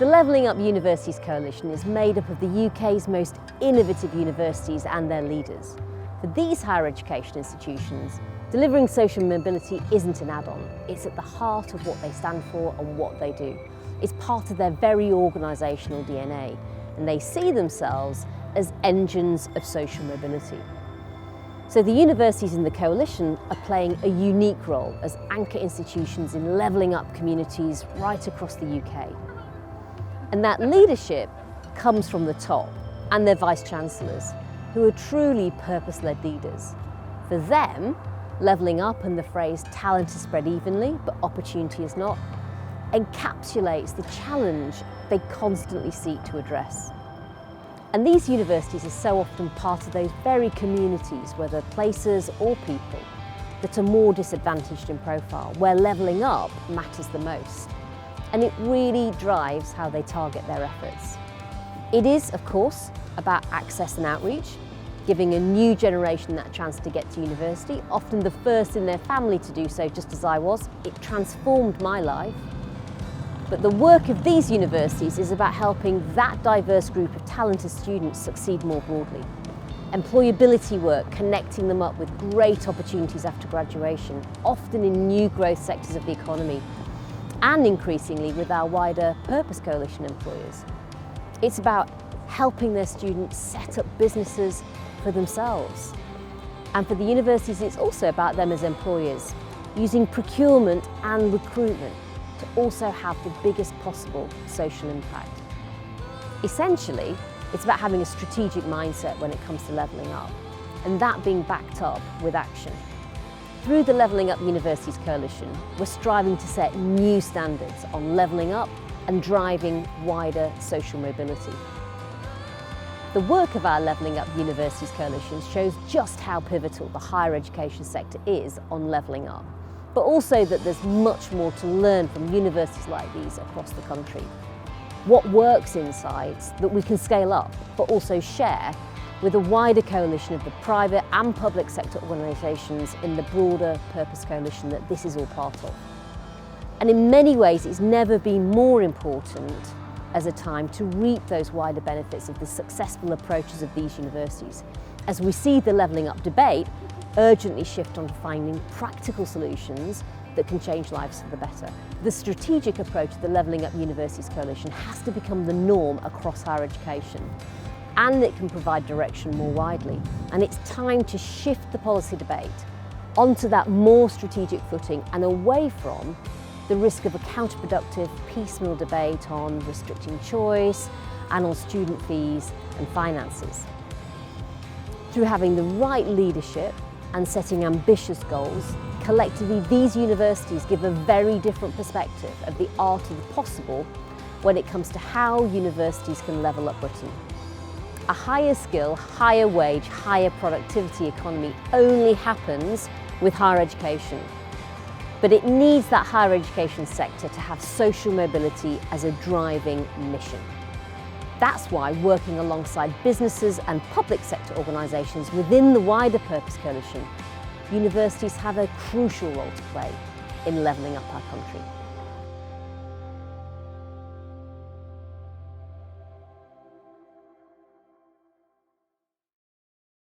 The Levelling Up Universities Coalition is made up of the UK's most innovative universities and their leaders. For these higher education institutions, delivering social mobility isn't an add-on. It's at the heart of what they stand for and what they do. It's part of their very organisational DNA, and they see themselves as engines of social mobility. So the universities in the coalition are playing a unique role as anchor institutions in levelling up communities right across the UK. And that leadership comes from the top and their vice-chancellors, who are truly purpose-led leaders. For them, levelling up and the phrase talent is spread evenly, but opportunity is not, encapsulates the challenge they constantly seek to address. And these universities are so often part of those very communities, whether places or people, that are more disadvantaged in profile, where levelling up matters the most. And it really drives how they target their efforts. It is, of course, about access and outreach, giving a new generation that chance to get to university, often the first in their family to do so, just as I was. It transformed my life. But the work of these universities is about helping that diverse group of talented students succeed more broadly. Employability work, connecting them up with great opportunities after graduation, often in new growth sectors of the economy, and increasingly with our wider Purpose Coalition employers. It's about helping their students set up businesses for themselves. And for the universities, it's also about them as employers, using procurement and recruitment to also have the biggest possible social impact. Essentially, it's about having a strategic mindset when it comes to levelling up, and that being backed up with action. Through the Levelling Up Universities Coalition, we're striving to set new standards on levelling up and driving wider social mobility. The work of our Levelling Up Universities Coalition shows just how pivotal the higher education sector is on levelling up, but also that there's much more to learn from universities like these across the country. What works inside that we can scale up, but also share with a wider coalition of the private and public sector organisations in the broader Purpose Coalition that this is all part of. And in many ways, it's never been more important as a time to reap those wider benefits of the successful approaches of these universities, as we see the levelling up debate urgently shift on to finding practical solutions that can change lives for the better. The strategic approach of the Levelling Up Universities Coalition has to become the norm across higher education, and it can provide direction more widely. And it's time to shift the policy debate onto that more strategic footing and away from the risk of a counterproductive piecemeal debate on restricting choice and on student fees and finances. Through having the right leadership and setting ambitious goals, collectively these universities give a very different perspective of the art of the possible when it comes to how universities can level up Britain. A higher skill, higher wage, higher productivity economy only happens with higher education. But it needs that higher education sector to have social mobility as a driving mission. That's why working alongside businesses and public sector organisations within the wider Purpose Coalition, universities have a crucial role to play in levelling up our country.